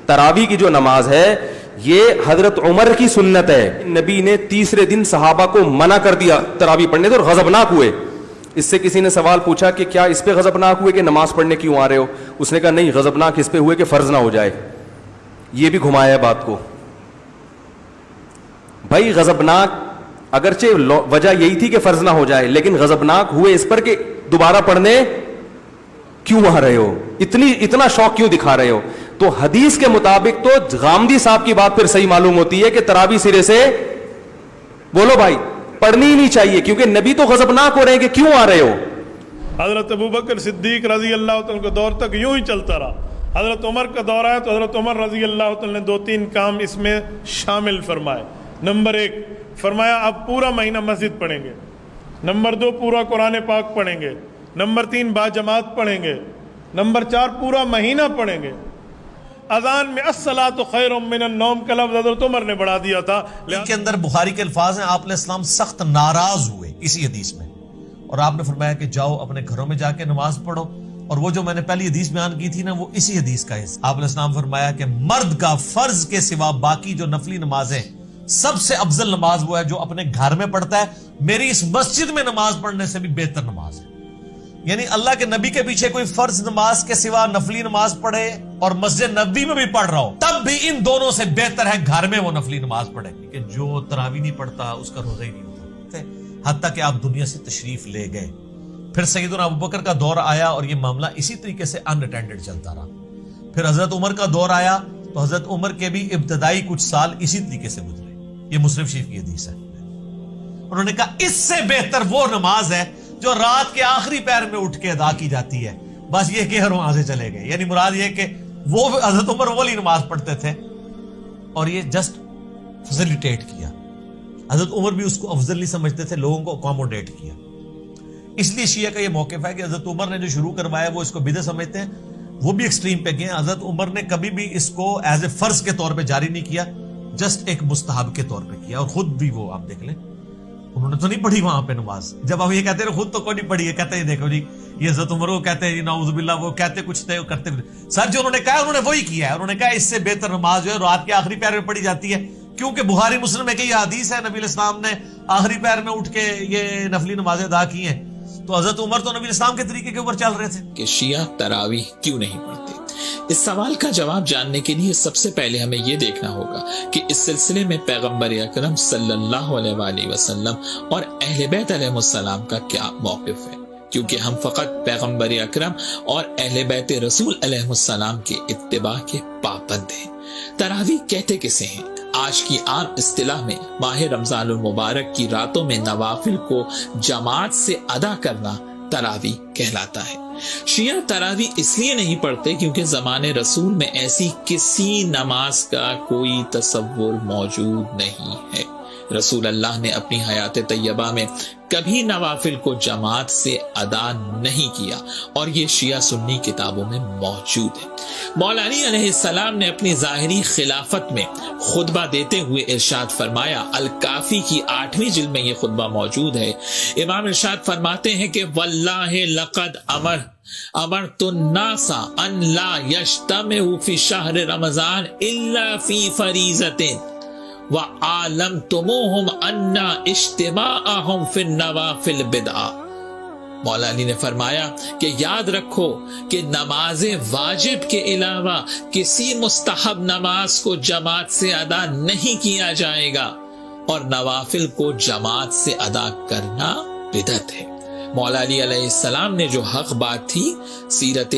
تراویح کی جو نماز ہے یہ حضرت عمر کی سنت ہے. نبی نے تیسرے دن صحابہ کو منع کر دیا تراویح پڑھنے سے اور غضبناک ہوئے. اس سے کسی نے سوال پوچھا کہ کیا اس پہ غضبناک ہوئے کہ نماز پڑھنے کیوں آ رہے ہو؟ اس نے کہا نہیں، غضبناک اس پہ ہوئے کہ فرض نہ ہو جائے. یہ بھی گھمایا ہے بات کو. بھائی غضبناک اگرچہ وجہ یہی تھی کہ فرض نہ ہو جائے، لیکن غضبناک ہوئے اس پر کہ دوبارہ پڑھنے کیوں آ رہے ہو، اتنا شوق کیوں دکھا رہے ہو. تو حدیث کے مطابق تو غامدی صاحب کی بات پھر صحیح معلوم ہوتی ہے کہ تراویح سرے سے بولو بھائی پڑھنی ہی نہیں چاہیے، کیونکہ نبی تو غضبناک ہو رہے ہیں کہ کیوں آ رہے ہو. حضرت ابوبکر صدیق رضی اللہ تعالیٰ کے دور تک یوں ہی چلتا رہا. حضرت عمر کا دور آیا تو حضرت عمر رضی اللہ تعالیٰ نے 2-3 کام اس میں شامل فرمائے. نمبر 1 فرمایا اب پورا مہینہ مسجد پڑھیں گے. نمبر 2 پورا قرآن پاک پڑھیں گے. نمبر 3 باجماعت پڑھیں گے. نمبر 4 پورا مہینہ پڑھیں گے. اذان میں الصلاۃ خیر من النوم کا لفظ حضرت عمر نے بڑھا دیا تھا. ان کے اندر بخاری کے الفاظ ہیں، آپ علیہ السلام سخت ناراض ہوئے اسی حدیث میں، اور آپ نے فرمایا کہ جاؤ اپنے گھروں میں جا کے نماز پڑھو. اور وہ جو میں نے پہلی حدیث بیان کی تھی نا، وہ اسی حدیث کا ہے. آپ علیہ السلام فرمایا کہ مرد کا فرض کے سوا باقی جو نفلی نمازیں سب سے افضل نماز وہ ہے جو اپنے گھر میں پڑھتا ہے. میری اس مسجد میں نماز پڑھنے سے بھی بہتر نماز ہے. یعنی اللہ کے نبی کے پیچھے کوئی فرض نماز کے سوا نفلی نماز پڑھے اور مسجد نبی میں بھی پڑھ رہا ہو، تب بھی ان دونوں سے بہتر ہے گھر میں وہ نفلی نماز پڑھے. کہ جو تراویح نہیں پڑھتا اس کا روزہ ہی نہیں ہوتا. حتیٰ کہ آپ دنیا سے تشریف لے گئے. پھر سیدنا ابوبکر کا دور آیا اور یہ معاملہ اسی طریقے سے ان اٹینڈڈ چلتا رہا. پھر حضرت عمر کا دور آیا تو حضرت عمر کے بھی ابتدائی کچھ سال اسی طریقے سے گزرے. یہ مسلم شریف کی حدیث ہے. انہوں نے کہا اس سے بہتر وہ نماز ہے جو رات کے آخری پہر میں اٹھ کے ادا کی جاتی ہے. بس یہ کہ ہم آگے چلے گئے. یعنی مراد یہ کہ وہ حضرت عمر والی نماز پڑھتے تھے اور یہ جسٹ فیسیلیٹیٹ کیا. حضرت عمر بھی اس کو افضل نہیں سمجھتے تھے، لوگوں کو اکوموڈیٹ کیا. اس لیے شیعہ کا یہ موقف ہے کہ حضرت عمر نے جو شروع کروایا وہ اس کو بدعت سمجھتے ہیں. وہ بھی ایکسٹریم پہ گئے. حضرت عمر نے کبھی بھی اس کو ایز اے فرض کے طور پہ جاری نہیں کیا، جسٹ ایک مستحب کے طور پہ کیا. اور خود بھی وہ آپ دیکھ لیں انہوں نے تو نہیں پڑھی وہاں پہ نماز. جب آپ یہ کہتے ہیں خود تو کوئی نہیں پڑھی ہے، کہتے ہیں دیکھو جی یہ حضرت عمر کو کہتے ہیں نعوذ باللہ، وہ کہتے کچھ تھے کرتے سر جو انہوں نے کہا انہوں نے وہی کیا ہے. انہوں نے کہا اس سے بہتر نماز جو ہے رات کے آخری پہر میں پڑھی جاتی ہے، کیونکہ بخاری مسلم میں کہ یہ حدیث ہے نبی علیہ السلام نے آخری پہر میں اٹھ کے یہ نفلی نمازیں ادا کی ہیں. تو حضرت عمر تو نبی علیہ السلام کے طریقے کے اوپر چل رہے تھے. کہ شیعہ تراویح کیوں نہیں پڑھتے؟ اس سوال کا جواب جاننے کے لیے سب سے پہلے ہمیں یہ دیکھنا ہوگا کہ اس سلسلے میں پیغمبر اکرم صلی اللہ علیہ وآلہ وسلم اور اہل بیت علیہ السلام کا کیا موقف ہے، کیونکہ ہم فقط پیغمبر اکرم اور اہل بیت رسول علیہ السلام کے اتباع کے پابند ہیں. تراویح کہتے کسے ہیں؟ آج کی عام اصطلاح میں ماہ رمضان المبارک کی راتوں میں نوافل کو جماعت سے ادا کرنا تراویح کہلاتا ہے. شیعہ تراویح اس لیے نہیں پڑھتے کیونکہ زمانے رسول میں ایسی کسی نماز کا کوئی تصور موجود نہیں ہے. رسول اللہ نے اپنی حیات طیبہ میں کبھی نوافل کو جماعت سے ادا نہیں کیا، اور یہ شیعہ سنی کتابوں میں موجود ہے. مولا علی علیہ السلام نے اپنی ظاہری خلافت میں خطبہ دیتے ہوئے ارشاد فرمایا، الکافی کی 8ویں جلد میں یہ خطبہ موجود ہے. امام ارشاد فرماتے ہیں کہ واللہ لقد امرت الناس ان لا یجتمعوا فی شہر رمضان الا فی فریضۃ وَعَالَمْتُمُوهُمْ أَنَّ اجْتِمَاعَهُمْ فِي النَّوَافِلِ بِدْعَةٌ. مولا علی نے فرمایا کہ یاد رکھو کہ نماز واجب کے علاوہ کسی مستحب نماز کو جماعت سے ادا نہیں کیا جائے گا، اور نوافل کو جماعت سے ادا کرنا بدعت ہے. مولا علی علیہ السلام نے جو حق بات تھی سیرت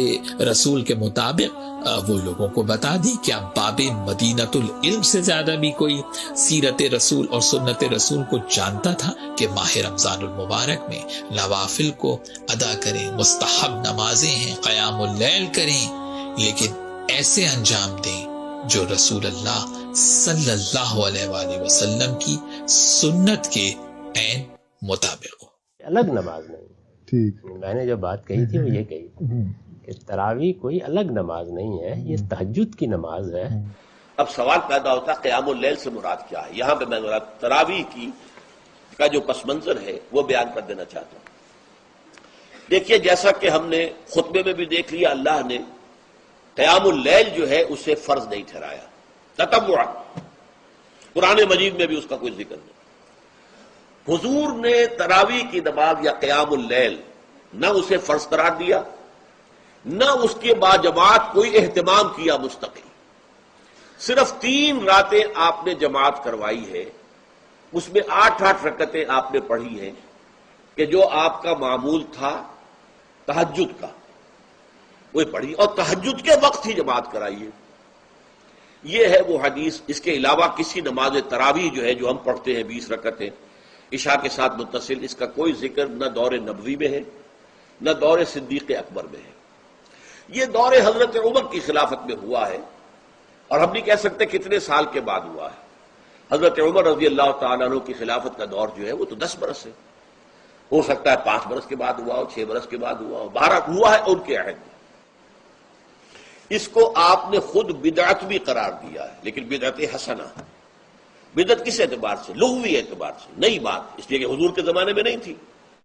رسول کے مطابق وہ لوگوں کو بتا دی. کیا باب مدینۃ العلم سے زیادہ بھی کوئی سیرت رسول اور سنت رسول کو جانتا تھا کہ ماہ رمضان المبارک میں نوافل کو ادا کریں، مستحب نمازیں ہیں، قیام اللیل کریں، لیکن ایسے انجام دیں جو رسول اللہ صلی اللہ علیہ وآلہ وسلم کی سنت کے عین مطابق ہو. الگ نماز نہیں. ٹھیک، میں نے جو بات کہی تھی وہ یہ کہی تھی کہ تراویح کوئی الگ نماز نہیں ہے، یہ تہجد کی نماز ہے. اب سوال پیدا ہوتا ہے قیام اللیل سے مراد کیا ہے؟ یہاں پہ میں تراویح کا جو پس منظر ہے وہ بیان کر دینا چاہتا ہوں. دیکھیے جیسا کہ ہم نے خطبے میں بھی دیکھ لیا، اللہ نے قیام اللیل جو ہے اسے فرض نہیں ٹھہرایا تطوعا، قرآن مجید میں بھی اس کا کوئی ذکر نہیں۔ حضور نے تراویح کی نماز یا قیام اللیل نہ اسے فرض قرار دیا، نہ اس کے بعد جماعت کوئی اہتمام کیا مستقل، صرف 3 راتیں آپ نے جماعت کروائی ہے، اس میں 8 رکعتیں آپ نے پڑھی ہیں کہ جو آپ کا معمول تھا تہجد کا وہ پڑھی، اور تہجد کے وقت ہی جماعت کرائی ہے۔ یہ ہے وہ حدیث، اس کے علاوہ کسی نماز تراویح جو ہے جو ہم پڑھتے ہیں 20 رکعتیں عشاء کے ساتھ متصل، اس کا کوئی ذکر نہ دور نبوی میں ہے نہ دور صدیق اکبر میں ہے۔ یہ دور حضرت عمر کی خلافت میں ہوا ہے، اور ہم نہیں کہہ سکتے کتنے سال کے بعد ہوا ہے۔ حضرت عمر رضی اللہ تعالیٰ عنہ کی خلافت کا دور جو ہے وہ تو 10 برس ہے، ہو سکتا ہے 5 برس کے بعد ہوا ہو، 6 برس کے بعد ہوا ہو، 12 ہوا ہے ان کے عہد میں۔ اس کو آپ نے خود بدعت بھی قرار دیا ہے، لیکن بدعت حسنہ۔ بدعت کس اعتبار سے؟ لغوی اعتبار سے، نئی بات، اس لیے کہ حضور کے زمانے میں نہیں تھی۔